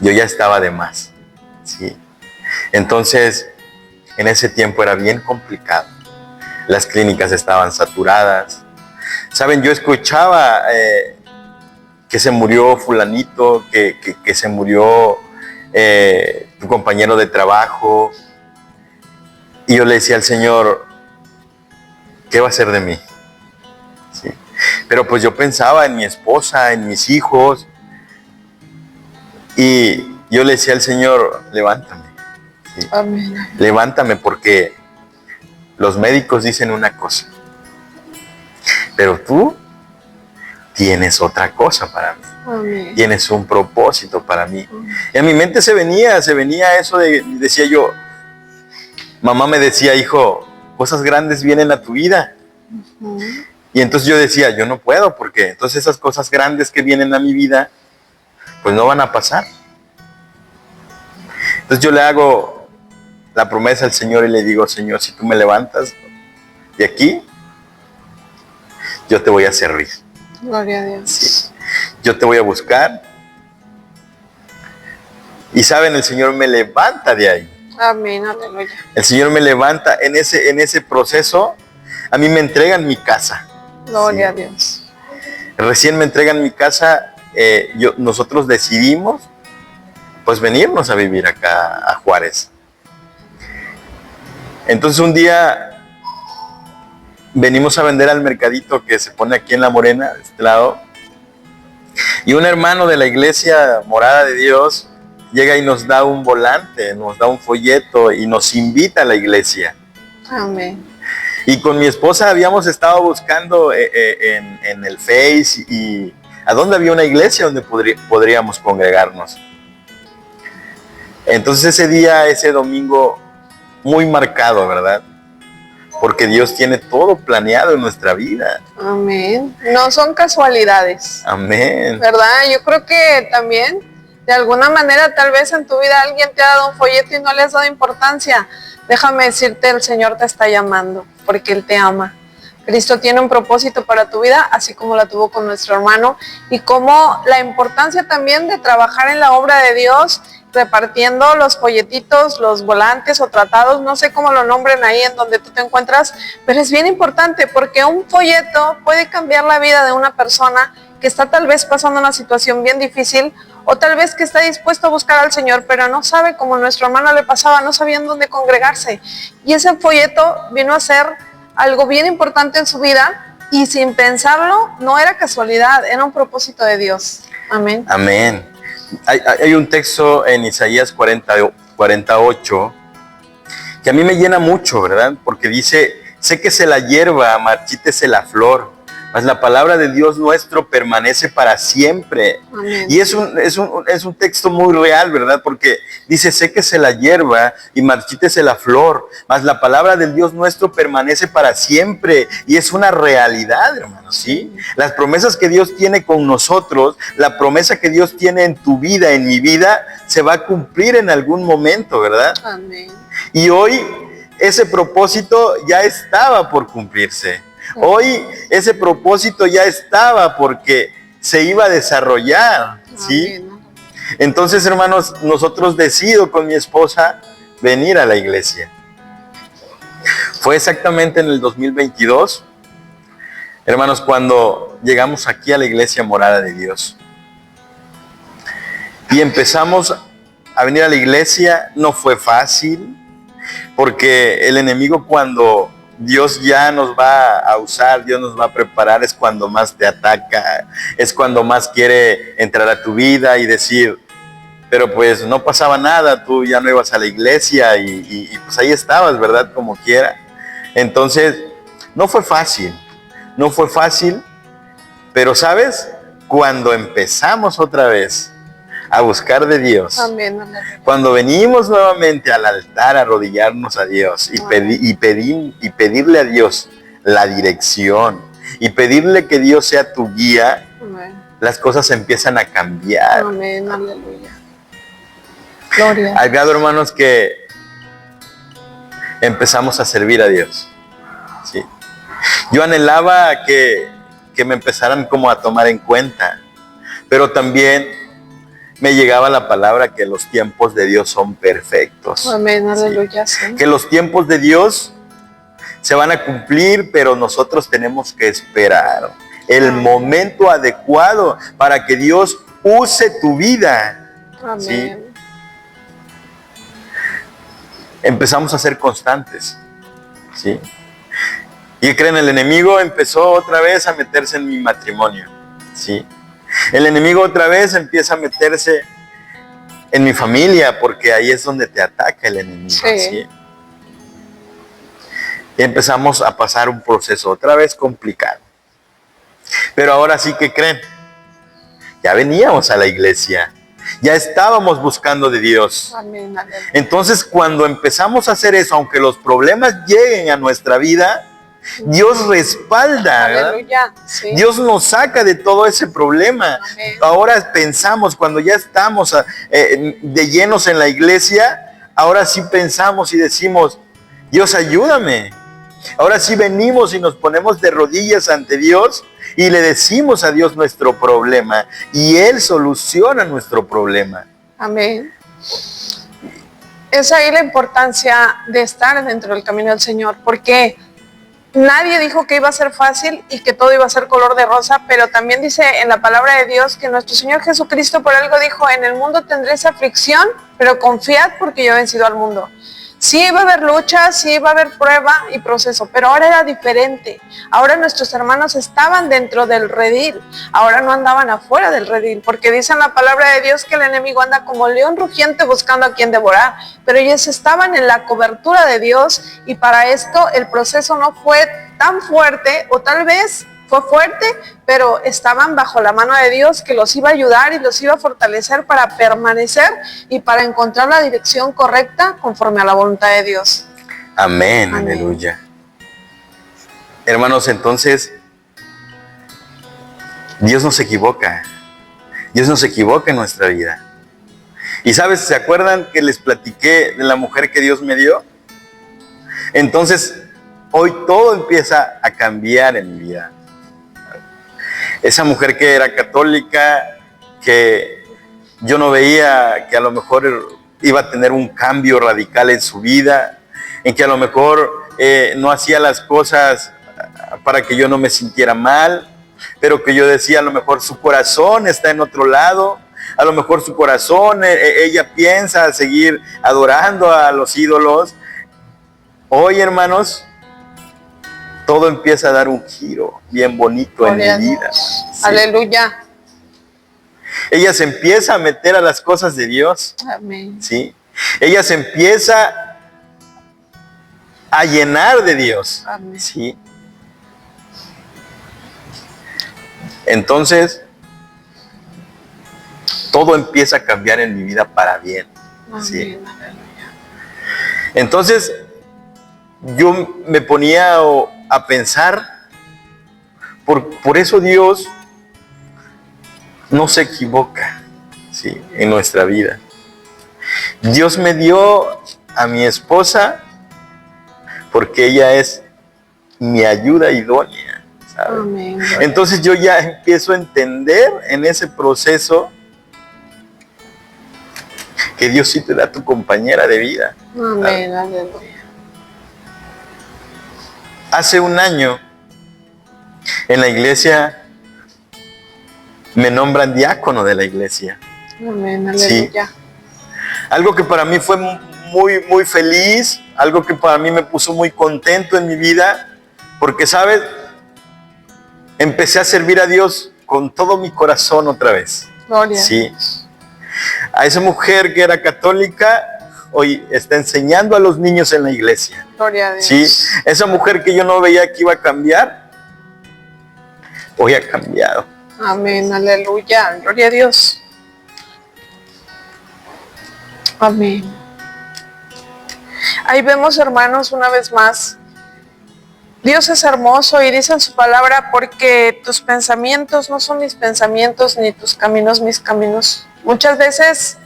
yo ya estaba de más. ¿Sí? Entonces, en ese tiempo era bien complicado. Las clínicas estaban saturadas. Saben, yo escuchaba que se murió fulanito, que se murió tu compañero de trabajo. Y yo le decía al Señor, ¿qué va a hacer de mí? ¿Sí? Pero pues yo pensaba en mi esposa, en mis hijos. Y yo le decía al Señor, levántame. ¿Sí? Amén. Levántame, porque los médicos dicen una cosa, pero tú tienes otra cosa para mí. Amén. Tienes un propósito para mí. Y a mi mente se venía eso decía yo, mamá me decía, hijo, cosas grandes vienen a tu vida. Y entonces yo decía, yo no puedo, porque entonces esas cosas grandes que vienen a mi vida, pues no van a pasar. Entonces yo le hago la promesa al Señor y le digo, Señor, si tú me levantas de aquí, yo te voy a servir. Gloria a Dios. Sí. Yo te voy a buscar. Y saben, el Señor me levanta de ahí. Amén, aleluya. El Señor me levanta en ese proceso. A mí me entregan mi casa. Gloria Sí. a Dios. Recién me entregan mi casa. Nosotros decidimos pues venirnos a vivir acá a Juárez. Entonces un día venimos a vender al mercadito que se pone aquí en La Morena, de este lado. Y un hermano de la iglesia Morada de Dios llega y nos da un volante, nos da un folleto y nos invita a la iglesia. Amén. Y con mi esposa habíamos estado buscando en el Face y a dónde había una iglesia donde podríamos congregarnos. Entonces ese día, ese domingo, muy marcado, ¿verdad? Porque Dios tiene todo planeado en nuestra vida. Amén. No son casualidades. Amén. ¿Verdad? Yo creo que también, de alguna manera, tal vez en tu vida alguien te ha dado un folleto y no le has dado importancia. Déjame decirte, el Señor te está llamando, porque Él te ama. Cristo tiene un propósito para tu vida, así como la tuvo con nuestro hermano, y como la importancia también de trabajar en la obra de Dios, repartiendo los folletitos, los volantes o tratados, no sé cómo lo nombren ahí en donde tú te encuentras, pero es bien importante porque un folleto puede cambiar la vida de una persona que está tal vez pasando una situación bien difícil, o tal vez que está dispuesto a buscar al Señor, pero no sabe, como nuestro hermano le pasaba, no sabían dónde congregarse. Y ese folleto vino a ser algo bien importante en su vida, y sin pensarlo, no era casualidad, era un propósito de Dios. Amén. Amén. Hay un texto en Isaías 48 que a mí me llena mucho, ¿verdad? Porque dice, séquese la hierba, marchítese la flor, mas la palabra de Dios nuestro permanece para siempre. Amén. Y es un texto muy real, ¿verdad? Porque dice, séquese la hierba y marchítese la flor, mas la palabra del Dios nuestro permanece para siempre. Y es una realidad, hermanos, ¿sí? Las promesas que Dios tiene con nosotros, la promesa que Dios tiene en tu vida, en mi vida, se va a cumplir en algún momento, ¿verdad? Amén. Y hoy ese propósito ya estaba por cumplirse. Hoy ese propósito ya estaba porque se iba a desarrollar, ¿sí? Amén. Entonces, hermanos, nosotros decido con mi esposa venir a la iglesia. Fue exactamente en el 2022, hermanos, cuando llegamos aquí a la iglesia Morada de Dios. Y empezamos a venir a la iglesia. No fue fácil, porque el enemigo, cuando Dios ya nos va a usar, Dios nos va a preparar, es cuando más te ataca, es cuando más quiere entrar a tu vida y decir, pero pues no pasaba nada, tú ya no ibas a la iglesia y pues ahí estabas, ¿verdad? Como quiera. Entonces, no fue fácil, pero ¿sabes? Cuando empezamos otra vez a buscar de Dios, Amén. cuando venimos nuevamente al altar a arrodillarnos a Dios y pedirle a Dios la dirección y pedirle que Dios sea tu guía, Amén. las cosas empiezan a cambiar. Amén. Aleluya. Gloria. Al grado, hermanos, que empezamos a servir a Dios. ¿Sí? Yo anhelaba que me empezaran como a tomar en cuenta, pero también me llegaba la palabra que los tiempos de Dios son perfectos. Amén. Aleluya. Sí. Que los tiempos de Dios se van a cumplir, pero nosotros tenemos que esperar el momento adecuado para que Dios use tu vida. Amén. ¿Sí? Empezamos a ser constantes, ¿sí? Y creen, el enemigo empezó otra vez a meterse en mi matrimonio, ¿sí? El enemigo otra vez empieza a meterse en mi familia, porque ahí es donde te ataca el enemigo, ¿sí? Y empezamos a pasar un proceso otra vez complicado. Pero ahora sí que creen, ya veníamos a la iglesia, ya estábamos buscando de Dios. Amén. Entonces, cuando empezamos a hacer eso, aunque los problemas lleguen a nuestra vida, Dios respalda, ¿verdad? Aleluya. Sí. Dios nos saca de todo ese problema. Amén. Ahora pensamos, cuando ya estamos de llenos en la iglesia, ahora sí pensamos y decimos, Dios, ayúdame. Ahora sí venimos y nos ponemos de rodillas ante Dios y le decimos a Dios nuestro problema y Él soluciona nuestro problema. Amén. Es ahí la importancia de estar dentro del camino del Señor, porque nadie dijo que iba a ser fácil y que todo iba a ser color de rosa, pero también dice en la palabra de Dios que nuestro Señor Jesucristo por algo dijo, en el mundo tendréis aflicción, pero confiad porque yo he vencido al mundo. Sí iba a haber lucha, sí iba a haber prueba y proceso, pero ahora era diferente. Ahora nuestros hermanos estaban dentro del redil, ahora no andaban afuera del redil, porque dice en la palabra de Dios que el enemigo anda como león rugiente buscando a quien devorar, pero ellos estaban en la cobertura de Dios y para esto el proceso no fue tan fuerte, o tal vez fue fuerte, pero estaban bajo la mano de Dios que los iba a ayudar y los iba a fortalecer para permanecer y para encontrar la dirección correcta conforme a la voluntad de Dios. Amén, Amén. aleluya. Hermanos, entonces, Dios no se equivoca. Dios no se equivoca en nuestra vida. Y ¿sabes? ¿Se acuerdan que les platiqué de la mujer que Dios me dio? Entonces, hoy todo empieza a cambiar en mi vida. Esa mujer que era católica, que yo no veía que a lo mejor iba a tener un cambio radical en su vida, en que a lo mejor no hacía las cosas para que yo no me sintiera mal, pero que yo decía, a lo mejor su corazón está en otro lado, a lo mejor su corazón, ella piensa seguir adorando a los ídolos. Hoy, hermanos, todo empieza a dar un giro bien bonito en mi vida. Sí. Aleluya. Ella se empieza a meter a las cosas de Dios. Amén. ¿Sí? Ella se empieza a llenar de Dios. Amén. ¿Sí? Entonces, todo empieza a cambiar en mi vida para bien. ¿Sí? Entonces, yo me ponía a pensar, por eso Dios no se equivoca, ¿sí?, en nuestra vida. Dios me dio a mi esposa porque ella es mi ayuda idónea, ¿sabe? Amén. Entonces yo ya empiezo a entender en ese proceso que Dios sí te da tu compañera de vida. Amén, aleluya. Hace un año en la iglesia me nombran diácono de la iglesia. Amén, aleluya. Sí. Algo que para mí fue muy, muy feliz, algo que para mí me puso muy contento en mi vida, porque, ¿sabes? Empecé a servir a Dios con todo mi corazón otra vez. Gloria. Sí. A esa mujer que era católica, hoy está enseñando a los niños en la iglesia. Gloria a Dios. Sí. Esa mujer que yo no veía que iba a cambiar, hoy ha cambiado. Amén, aleluya. Gloria a Dios. Amén. Ahí vemos, hermanos, una vez más, Dios es hermoso y dice en su palabra, porque tus pensamientos no son mis pensamientos, ni tus caminos mis caminos. Muchas veces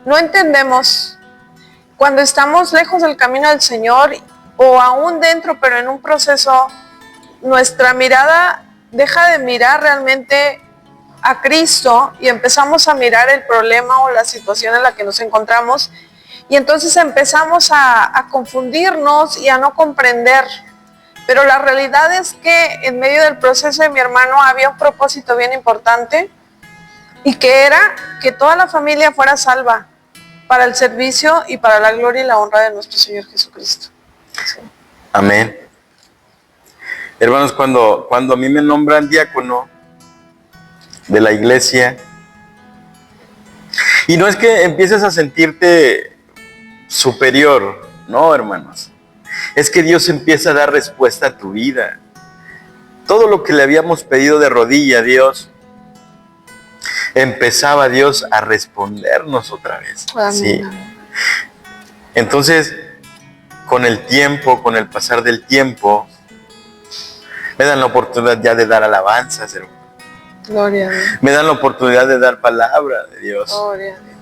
no entendemos cuando estamos lejos del camino del Señor o aún dentro, pero en un proceso, nuestra mirada deja de mirar realmente a Cristo y empezamos a mirar el problema o la situación en la que nos encontramos, y entonces empezamos a confundirnos y a no comprender. Pero la realidad es que en medio del proceso de mi hermano había un propósito bien importante, y que era que toda la familia fuera salva para el servicio y para la gloria y la honra de nuestro Señor Jesucristo. Sí. Amén. Hermanos, cuando a mí me nombran diácono de la iglesia, y no es que empieces a sentirte superior, no, hermanos, es que Dios empieza a dar respuesta a tu vida. Todo lo que le habíamos pedido de rodilla a Dios, empezaba Dios a respondernos otra vez. Amén. ¿Sí? Entonces, con el tiempo, con el pasar del tiempo, me dan la oportunidad ya de dar alabanzas, hermano. Gloria a Dios. Me dan la oportunidad de dar palabra de Dios. Gloria a Dios.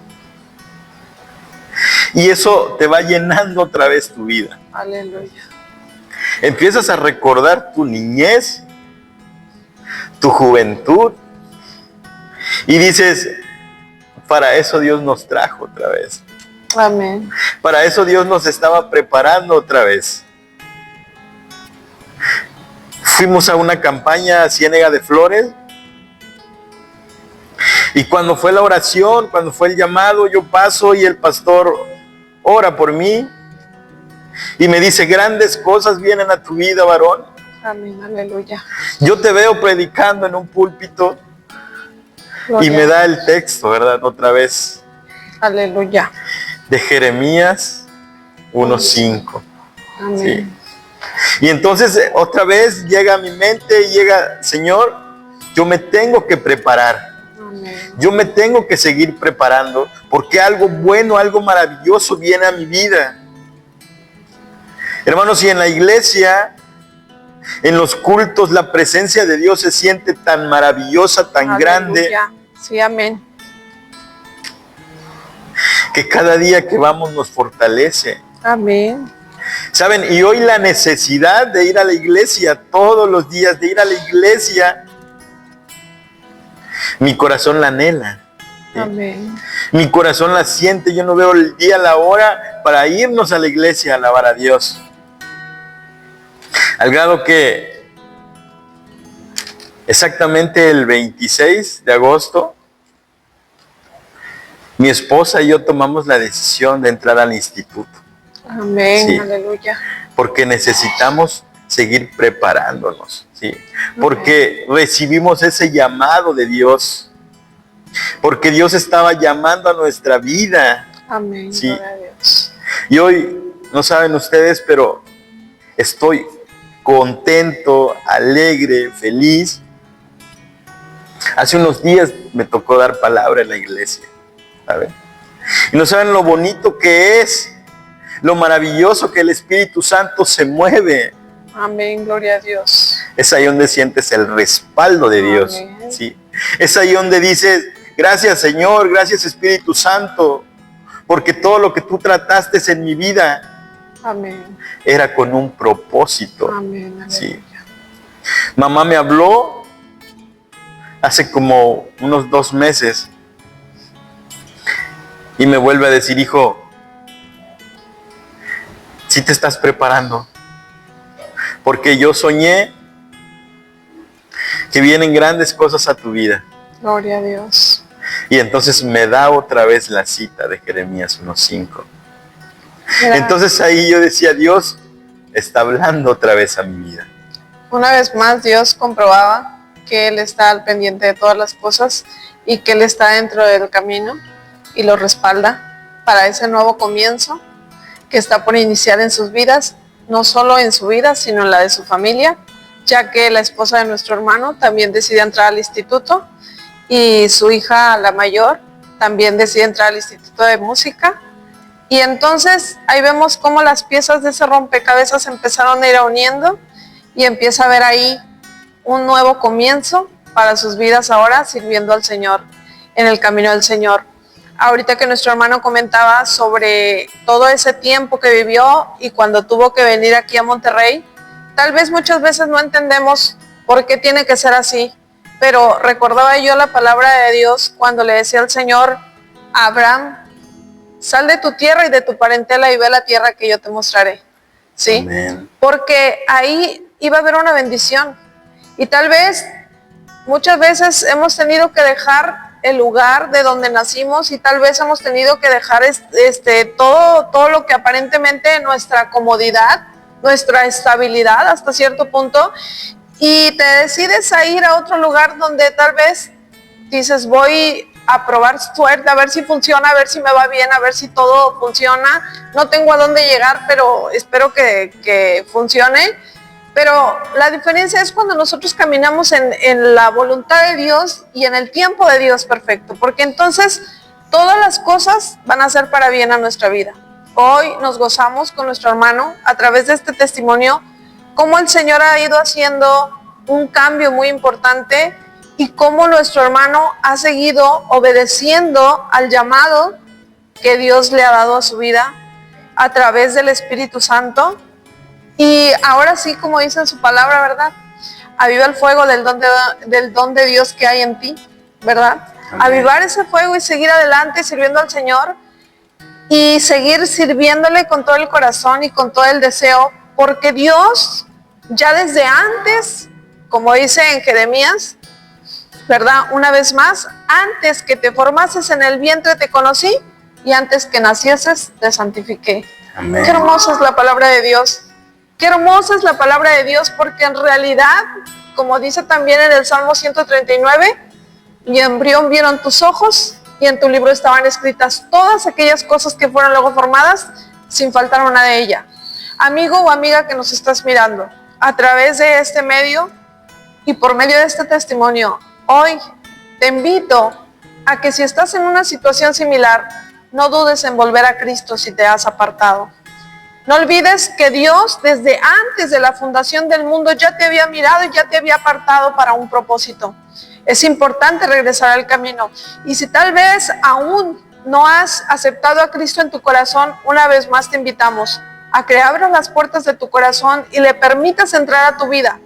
Y eso te va llenando otra vez tu vida. Aleluya. Empiezas a recordar tu niñez, tu juventud, y dices, para eso Dios nos trajo otra vez. Amén. Para eso Dios nos estaba preparando otra vez. Fuimos a una campaña a Ciénega de Flores, y cuando fue la oración, cuando fue el llamado, yo paso y el pastor ora por mí y me dice, grandes cosas vienen a tu vida, varón. Amén, aleluya. Yo te veo predicando en un púlpito. Gloria. Y me da el texto, ¿verdad? Otra vez. Aleluya. De Jeremías 1:5. Amén. Sí. Y entonces otra vez llega a mi mente y llega, Señor, yo me tengo que preparar. Amén. Yo me tengo que seguir preparando porque algo bueno, algo maravilloso viene a mi vida. Hermanos, y en la iglesia, en los cultos, la presencia de Dios se siente tan maravillosa, tan Aleluya. grande, Sí, amén. que cada día que vamos nos fortalece. Amén. ¿Saben? Y hoy la necesidad de ir a la iglesia todos los días, de ir a la iglesia, mi corazón la anhela. ¿Sí? Amén. Mi corazón la siente, yo no veo el día, la hora para irnos a la iglesia a alabar a Dios. Al grado que exactamente el 26 de agosto, mi esposa y yo tomamos la decisión de entrar al instituto. Amén. Sí. Aleluya. Porque necesitamos seguir preparándonos, ¿sí? Porque recibimos ese llamado de Dios, porque Dios estaba llamando a nuestra vida. Amén. Sí. Gloria a Dios. Y hoy, no saben ustedes, pero estoy contento, alegre, feliz. Hace unos días me tocó dar palabra en la iglesia, ¿saben? Y no saben lo bonito que es, lo maravilloso que el Espíritu Santo se mueve. Amén, gloria a Dios. Es ahí donde sientes el respaldo de Dios. Amén. ¿Sí? Es ahí donde dices, gracias Señor, gracias Espíritu Santo, porque todo lo que tú trataste en mi vida, amén, era con un propósito. Amén, amén. ¿Sí? Mamá me habló hace como unos 2 meses y me vuelve a decir, hijo, ¿sí te estás preparando? Porque yo soñé que vienen grandes cosas a tu vida. Gloria a Dios. Y entonces me da otra vez la cita de Jeremías 1:5. Entonces ahí yo decía, Dios está hablando otra vez a mi vida. Una vez más Dios comprobaba que Él está al pendiente de todas las cosas y que Él está dentro del camino y lo respalda para ese nuevo comienzo que está por iniciar en sus vidas, no solo en su vida, sino en la de su familia, ya que la esposa de nuestro hermano también decide entrar al instituto y su hija, la mayor, también decide entrar al instituto de música. Y entonces ahí vemos cómo las piezas de ese rompecabezas empezaron a ir uniendo y empieza a haber ahí un nuevo comienzo para sus vidas ahora sirviendo al Señor, en el camino del Señor. Ahorita que nuestro hermano comentaba sobre todo ese tiempo que vivió y cuando tuvo que venir aquí a Monterrey, tal vez muchas veces no entendemos por qué tiene que ser así, pero recordaba yo la palabra de Dios cuando le decía al Señor a Abraham, sal de tu tierra y de tu parentela y ve la tierra que yo te mostraré, ¿sí? Amén. Porque ahí iba a haber una bendición y tal vez muchas veces hemos tenido que dejar el lugar de donde nacimos y tal vez hemos tenido que dejar todo lo que aparentemente nuestra comodidad, nuestra estabilidad hasta cierto punto, y te decides a ir a otro lugar donde tal vez dices voy a probar suerte, a ver si funciona, a ver si me va bien, a ver si todo funciona, no tengo a dónde llegar, pero espero que funcione. Pero la diferencia es cuando nosotros caminamos en la voluntad de Dios y en el tiempo de Dios perfecto, porque entonces todas las cosas van a ser para bien a nuestra vida. Hoy nos gozamos con nuestro hermano a través de este testimonio, cómo el Señor ha ido haciendo un cambio muy importante y cómo nuestro hermano ha seguido obedeciendo al llamado que Dios le ha dado a su vida a través del Espíritu Santo. Y ahora sí, como dice en su palabra, ¿verdad? Aviva el fuego del don de Dios que hay en ti, ¿verdad? Amén. Avivar ese fuego y seguir adelante sirviendo al Señor y seguir sirviéndole con todo el corazón y con todo el deseo, porque Dios ya desde antes, como dice en Jeremías, ¿verdad? Una vez más, antes que te formases en el vientre te conocí y antes que nacieses te santifiqué. Amén. Qué hermosa es la palabra de Dios. Qué hermosa es la palabra de Dios, porque en realidad, como dice también en el Salmo 139, mi embrión vieron tus ojos y en tu libro estaban escritas todas aquellas cosas que fueron luego formadas, sin faltar una de ellas. Amigo o amiga que nos estás mirando, a través de este medio y por medio de este testimonio, hoy te invito a que si estás en una situación similar, no dudes en volver a Cristo si te has apartado. No olvides que Dios desde antes de la fundación del mundo ya te había mirado y ya te había apartado para un propósito. Es importante regresar al camino. Y si tal vez aún no has aceptado a Cristo en tu corazón, una vez más te invitamos a que abras las puertas de tu corazón y le permitas entrar a tu vida.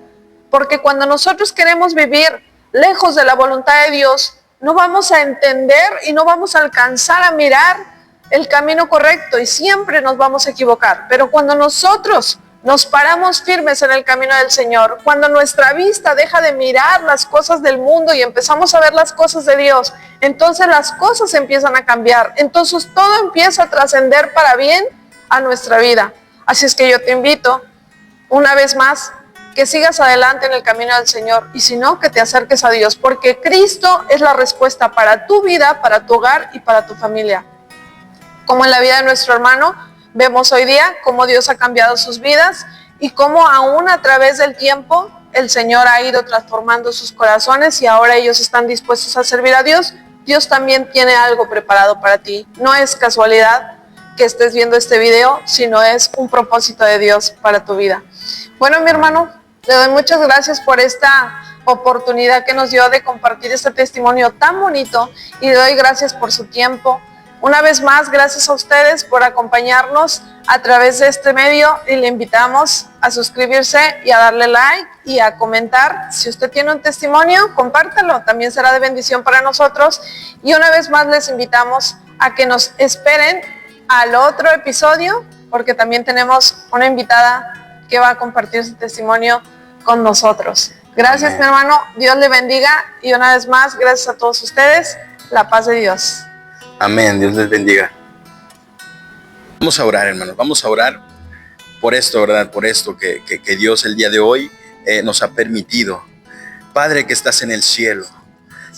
Porque cuando nosotros queremos vivir lejos de la voluntad de Dios, no vamos a entender y no vamos a alcanzar a mirar el camino correcto y siempre nos vamos a equivocar. Pero cuando nosotros nos paramos firmes en el camino del Señor, cuando nuestra vista deja de mirar las cosas del mundo y empezamos a ver las cosas de Dios, entonces las cosas empiezan a cambiar. Entonces todo empieza a trascender para bien a nuestra vida. Así es que yo te invito una vez más que sigas adelante en el camino del Señor y si no, que te acerques a Dios, porque Cristo es la respuesta para tu vida, para tu hogar y para tu familia. Como en la vida de nuestro hermano, vemos hoy día cómo Dios ha cambiado sus vidas y cómo aún a través del tiempo el Señor ha ido transformando sus corazones y ahora ellos están dispuestos a servir a Dios. Dios también tiene algo preparado para ti. No es casualidad que estés viendo este video, sino es un propósito de Dios para tu vida. Bueno, mi hermano, le doy muchas gracias por esta oportunidad que nos dio de compartir este testimonio tan bonito y le doy gracias por su tiempo. Una vez más, gracias a ustedes por acompañarnos a través de este medio y le invitamos a suscribirse y a darle like y a comentar. Si usted tiene un testimonio, compártalo, también será de bendición para nosotros. Y una vez más les invitamos a que nos esperen al otro episodio, porque también tenemos una invitada que va a compartir su testimonio con nosotros. Gracias, mi hermano, Dios le bendiga y una vez más, gracias a todos ustedes, la paz de Dios. Amén, Dios les bendiga. Vamos a orar, hermanos, vamos a orar por esto, ¿verdad? Por esto que Dios el día de hoy nos ha permitido. Padre que estás en el cielo,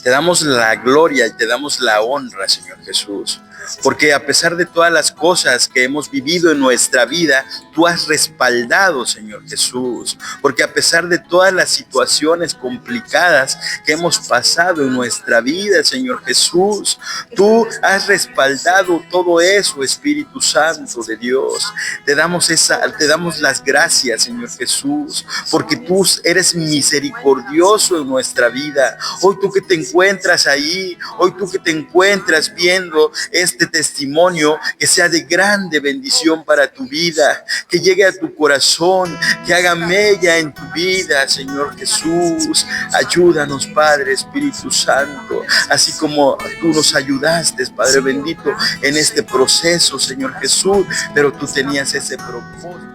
te damos la gloria y te damos la honra, Señor Jesús. Porque a pesar de todas las cosas que hemos vivido en nuestra vida, tú has respaldado, Señor Jesús. Porque a pesar de todas las situaciones complicadas que hemos pasado en nuestra vida, Señor Jesús, tú has respaldado todo eso, Espíritu Santo de Dios. Te damos las gracias, Señor Jesús, porque tú eres misericordioso en nuestra vida. Hoy tú que te encuentras ahí, hoy tú que te encuentras viendo este testimonio, que sea de grande bendición para tu vida, que llegue a tu corazón, que haga mella en tu vida, Señor Jesús. Ayúdanos, Padre, Espíritu Santo, así como tú nos ayudaste, Padre bendito, en este proceso, Señor Jesús, pero tú tenías ese propósito.